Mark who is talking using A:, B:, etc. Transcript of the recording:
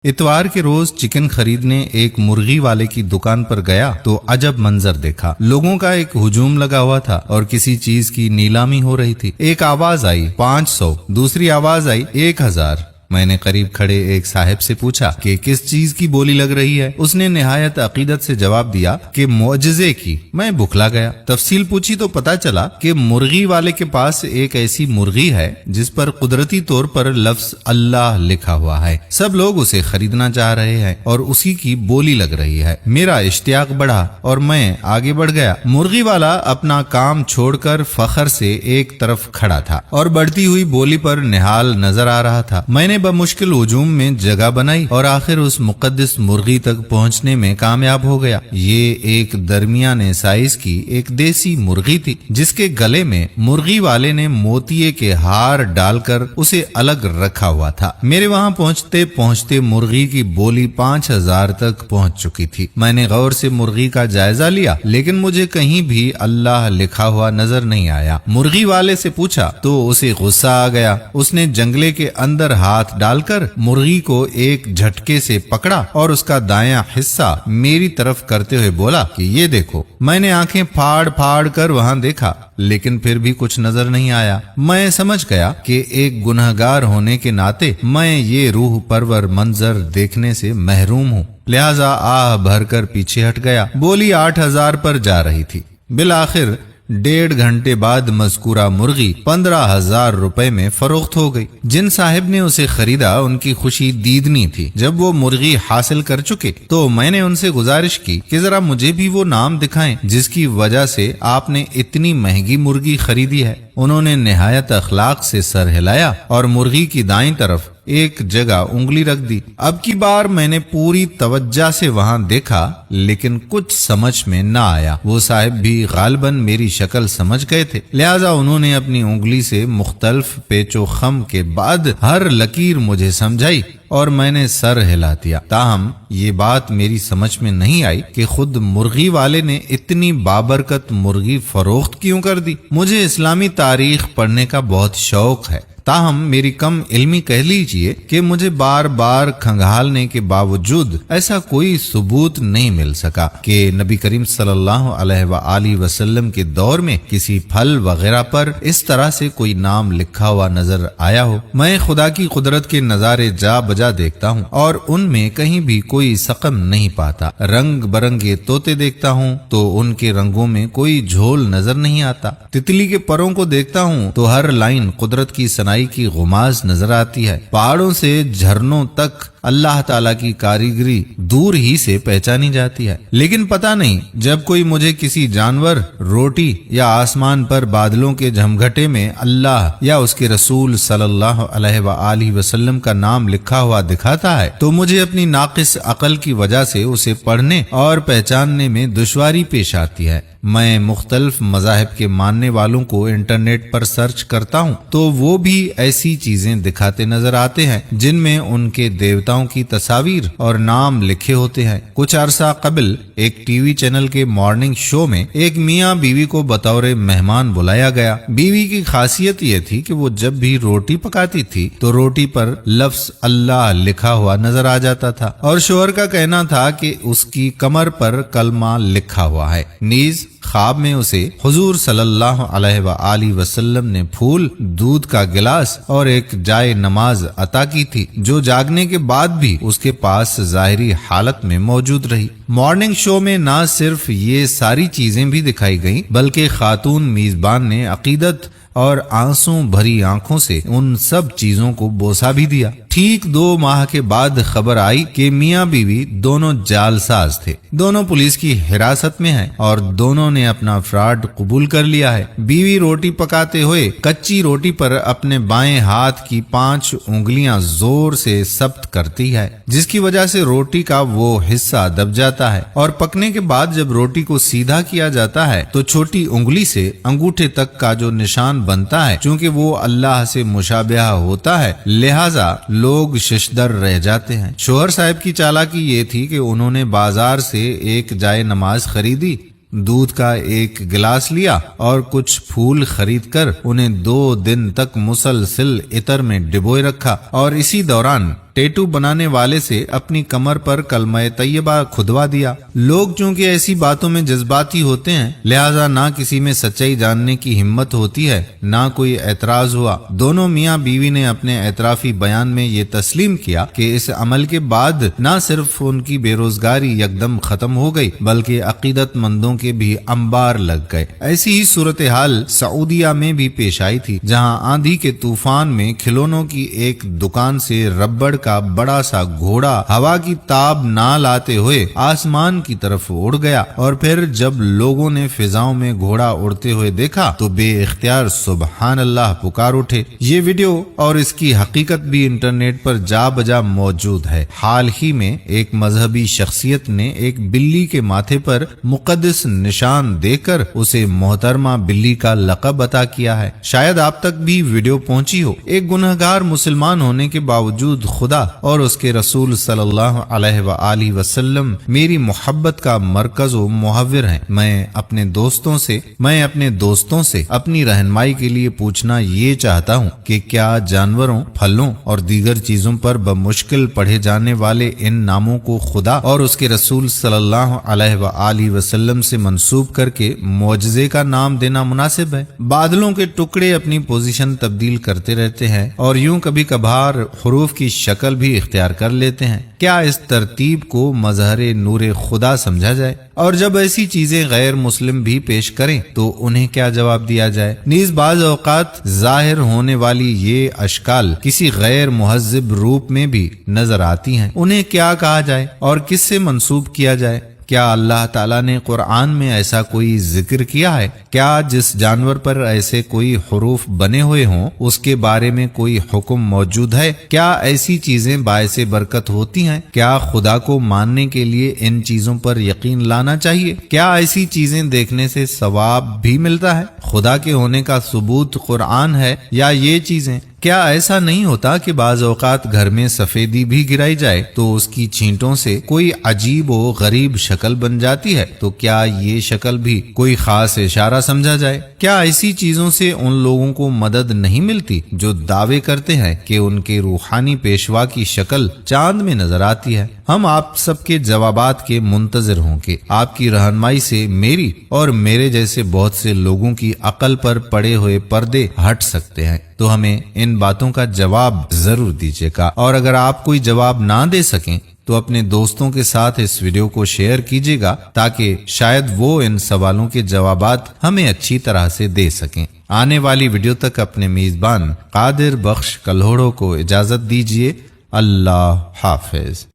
A: اتوار کے روز چکن خریدنے ایک مرغی والے کی دکان پر گیا تو عجب منظر دیکھا۔ لوگوں کا ایک ہجوم لگا ہوا تھا اور کسی چیز کی نیلامی ہو رہی تھی۔ ایک آواز آئی 500، دوسری آواز آئی 1000۔ میں نے قریب کھڑے ایک صاحب سے پوچھا کہ کس چیز کی بولی لگ رہی ہے۔ اس نے نہایت عقیدت سے جواب دیا کہ معجزے کی۔ میں بکھلا گیا۔ تفصیل پوچھی تو پتا چلا کہ مرغی والے کے پاس ایک ایسی مرغی ہے جس پر قدرتی طور پر لفظ اللہ لکھا ہوا ہے۔ سب لوگ اسے خریدنا چاہ رہے ہیں اور اسی کی بولی لگ رہی ہے۔ میرا اشتیاق بڑھا اور میں آگے بڑھ گیا۔ مرغی والا اپنا کام چھوڑ کر فخر سے ایک طرف کھڑا تھا اور بڑھتی ہوئی بولی پر نہال نظر آ رہا تھا۔ میں نے بمشکل ہجوم میں جگہ بنائی اور آخر اس مقدس مرغی تک پہنچنے میں کامیاب ہو گیا۔ یہ ایک درمیانے سائز کی ایک دیسی مرغی تھی جس کے گلے میں مرغی والے نے موتیے کے ہار ڈال کر اسے الگ رکھا ہوا تھا۔ میرے وہاں پہنچتے پہنچتے مرغی کی بولی 5000 تک پہنچ چکی تھی۔ میں نے غور سے مرغی کا جائزہ لیا لیکن مجھے کہیں بھی اللہ لکھا ہوا نظر نہیں آیا۔ مرغی والے سے پوچھا تو اسے غصہ آ گیا۔ اس نے جنگلے کے اندر ہاتھ ڈال کر مرغی کو ایک جھٹکے سے پکڑا اور اس کا دایاں حصہ میری طرف کرتے ہوئے بولا کہ یہ دیکھو۔ میں نے آنکھیں پھاڑ پھاڑ کر وہاں دیکھا لیکن پھر بھی کچھ نظر نہیں آیا۔ میں سمجھ گیا کہ ایک گنہگار ہونے کے ناطے میں یہ روح پرور منظر دیکھنے سے محروم ہوں، لہذا آہ بھر کر پیچھے ہٹ گیا۔ بولی 8000 پر جا رہی تھی۔ بالآخر 1.5 گھنٹے بعد مذکورہ مرغی 15000 روپے میں فروخت ہو گئی۔ جن صاحب نے اسے خریدا ان کی خوشی دیدنی تھی۔ جب وہ مرغی حاصل کر چکے تو میں نے ان سے گزارش کی کہ ذرا مجھے بھی وہ نام دکھائیں جس کی وجہ سے آپ نے اتنی مہنگی مرغی خریدی ہے۔ انہوں نے نہایت اخلاق سے سر ہلایا اور مرغی کی دائیں طرف ایک جگہ انگلی رکھ دی۔ اب کی بار میں نے پوری توجہ سے وہاں دیکھا لیکن کچھ سمجھ میں نہ آیا۔ وہ صاحب بھی غالباً میری شکل سمجھ گئے تھے، لہذا انہوں نے اپنی انگلی سے مختلف پیچ و خم کے بعد ہر لکیر مجھے سمجھائی اور میں نے سر ہلا دیا۔ تاہم یہ بات میری سمجھ میں نہیں آئی کہ خود مرغی والے نے اتنی بابرکت مرغی فروخت کیوں کر دی۔ مجھے اسلامی تاریخ پڑھنے کا بہت شوق ہے، تاہم میری کم علمی کہہ لیجئے کہ مجھے بار بار کھنگالنے کے باوجود ایسا کوئی ثبوت نہیں مل سکا کہ نبی کریم صلی اللہ علیہ وآلہ وسلم کے دور میں کسی پھل وغیرہ پر اس طرح سے کوئی نام لکھا ہوا نظر آیا ہو۔ میں خدا کی قدرت کے نظارے جا بجا دیکھتا ہوں اور ان میں کہیں بھی کوئی سقم نہیں پاتا۔ رنگ برنگے طوطے دیکھتا ہوں تو ان کے رنگوں میں کوئی جھول نظر نہیں آتا۔ تتلی کے پروں کو دیکھتا ہوں تو ہر لائن قدرت کی کی غماز نظر آتی ہے۔ پہاڑوں سے جھرنوں تک اللہ تعالیٰ کی کاریگری دور ہی سے پہچانی جاتی ہے، لیکن پتہ نہیں جب کوئی مجھے کسی جانور، روٹی یا آسمان پر بادلوں کے جھمگھٹے میں اللہ یا اس کے رسول صلی اللہ علیہ وآلہ وسلم کا نام لکھا ہوا دکھاتا ہے تو مجھے اپنی ناقص عقل کی وجہ سے اسے پڑھنے اور پہچاننے میں دشواری پیش آتی ہے۔ میں مختلف مذاہب کے ماننے والوں کو انٹرنیٹ پر سرچ کرتا ہوں تو وہ بھی ایسی چیزیں دکھاتے نظر آتے ہیں جن میں ان کے دیوتاؤں کی تصاویر اور نام لکھے ہوتے ہیں۔ کچھ عرصہ قبل ایک ٹی وی چینل کے مارننگ شو میں ایک میاں بیوی کو بطور مہمان بلایا گیا۔ بیوی کی خاصیت یہ تھی کہ وہ جب بھی روٹی پکاتی تھی تو روٹی پر لفظ اللہ لکھا ہوا نظر آ جاتا تھا اور شوہر کا کہنا تھا کہ اس کی کمر پر کلمہ لکھا ہوا ہے۔ نیز خواب میں اسے حضور صلی اللہ علیہ وآلہ وسلم نے پھول، دودھ کا گلاس اور ایک جائے نماز عطا کی تھی جو جاگنے کے بعد بھی اس کے پاس ظاہری حالت میں موجود رہی۔ مارننگ شو میں نہ صرف یہ ساری چیزیں بھی دکھائی گئیں بلکہ خاتون میزبان نے عقیدت اور آنسوں بھری آنکھوں سے ان سب چیزوں کو بوسہ بھی دیا۔ ٹھیک 2 ماہ کے بعد خبر آئی کہ میاں بیوی دونوں جعل ساز تھے، دونوں پولیس کی حراست میں ہیں اور دونوں نے اپنا فراڈ قبول کر لیا ہے۔ بیوی روٹی پکاتے ہوئے کچی روٹی پر اپنے بائیں ہاتھ کی 5 انگلیاں زور سے ثبت کرتی ہے جس کی وجہ سے روٹی کا وہ حصہ دب جاتا ہے اور پکنے کے بعد جب روٹی کو سیدھا کیا جاتا ہے تو چھوٹی انگلی سے انگوٹھے تک کا جو نشان بنتا ہے چونکہ وہ اللہ سے مشابہہ ہوتا ہے لہذا لوگ ششدر رہ جاتے ہیں۔ شوہر صاحب کی چالاکی یہ تھی کہ انہوں نے بازار سے ایک جائے نماز خریدی، دودھ کا ایک گلاس لیا اور کچھ پھول خرید کر انہیں 2 دن تک مسلسل عطر میں ڈبوئے رکھا اور اسی دوران ٹیٹو بنانے والے سے اپنی کمر پر کلمہ طیبہ کھدوا دیا۔ لوگ چونکہ ایسی باتوں میں جذباتی ہوتے ہیں، لہذا نہ کسی میں سچائی جاننے کی ہمت ہوتی ہے، نہ کوئی اعتراض ہوا۔ دونوں میاں بیوی نے اپنے اعترافی بیان میں یہ تسلیم کیا کہ اس عمل کے بعد نہ صرف ان کی بے روزگاری یکدم ختم ہو گئی بلکہ عقیدت مندوں کے بھی انبار لگ گئے۔ ایسی ہی صورتحال سعودیہ میں بھی پیش آئی تھی، جہاں آندھی کے طوفان میں کھلونوں کی ایک دکان سے ربڑ کا بڑا سا گھوڑا ہوا کی تاب نہ لاتے ہوئے آسمان کی طرف اڑ گیا، اور پھر جب لوگوں نے فضاؤں میں گھوڑا اڑتے ہوئے دیکھا تو بے اختیار سبحان اللہ پکار اٹھے۔ یہ ویڈیو اور اس کی حقیقت بھی انٹرنیٹ پر جا بجا موجود ہے۔ حال ہی میں ایک مذہبی شخصیت نے ایک بلی کے ماتھے پر مقدس نشان دے کر اسے محترمہ بلی کا لقب عطا کیا ہے۔ شاید آپ تک بھی ویڈیو پہنچی ہو۔ ایک گنہگار مسلمان ہونے کے باوجود خدا اور اس کے رسول صلی اللہ علیہ وآلہ وسلم میری محبت کا مرکز و محور ہیں۔ میں اپنے دوستوں سے اپنی رہنمائی کے لیے پوچھنا یہ چاہتا ہوں کہ کیا جانوروں، پھلوں اور دیگر چیزوں پر بمشکل پڑھے جانے والے ان ناموں کو خدا اور اس کے رسول صلی اللہ علیہ وآلہ وسلم سے منسوب کر کے معجزے کا نام دینا مناسب ہے؟ بادلوں کے ٹکڑے اپنی پوزیشن تبدیل کرتے رہتے ہیں اور یوں کبھی کبھار حروف کی شکل بھی اختیار کر لیتے ہیں۔ کیا اس ترتیب کو مظہر نور خدا سمجھا جائے؟ اور جب ایسی چیزیں غیر مسلم بھی پیش کریں تو انہیں کیا جواب دیا جائے؟ نیز بعض اوقات ظاہر ہونے والی یہ اشکال کسی غیر مہذب روپ میں بھی نظر آتی ہیں، انہیں کیا کہا جائے اور کس سے منسوب کیا جائے؟ کیا اللہ تعالیٰ نے قرآن میں ایسا کوئی ذکر کیا ہے؟ کیا جس جانور پر ایسے کوئی حروف بنے ہوئے ہوں اس کے بارے میں کوئی حکم موجود ہے؟ کیا ایسی چیزیں باعث برکت ہوتی ہیں؟ کیا خدا کو ماننے کے لیے ان چیزوں پر یقین لانا چاہیے؟ کیا ایسی چیزیں دیکھنے سے ثواب بھی ملتا ہے؟ خدا کے ہونے کا ثبوت قرآن ہے یا یہ چیزیں؟ کیا ایسا نہیں ہوتا کہ بعض اوقات گھر میں سفیدی بھی گرائی جائے تو اس کی چھینٹوں سے کوئی عجیب و غریب شکل بن جاتی ہے؟ تو کیا یہ شکل بھی کوئی خاص اشارہ سمجھا جائے؟ کیا ایسی چیزوں سے ان لوگوں کو مدد نہیں ملتی جو دعوے کرتے ہیں کہ ان کے روحانی پیشوا کی شکل چاند میں نظر آتی ہے؟ ہم آپ سب کے جوابات کے منتظر ہوں کہ آپ کی رہنمائی سے میری اور میرے جیسے بہت سے لوگوں کی عقل پر پڑے ہوئے پردے ہٹ سکتے ہیں۔ تو ہمیں ان باتوں کا جواب ضرور دیجیے گا، اور اگر آپ کوئی جواب نہ دے سکیں تو اپنے دوستوں کے ساتھ اس ویڈیو کو شیئر کیجیے گا تاکہ شاید وہ ان سوالوں کے جوابات ہمیں اچھی طرح سے دے سکیں۔ آنے والی ویڈیو تک اپنے میزبان قادر بخش کلہوڑو کو اجازت دیجیے۔ اللہ حافظ۔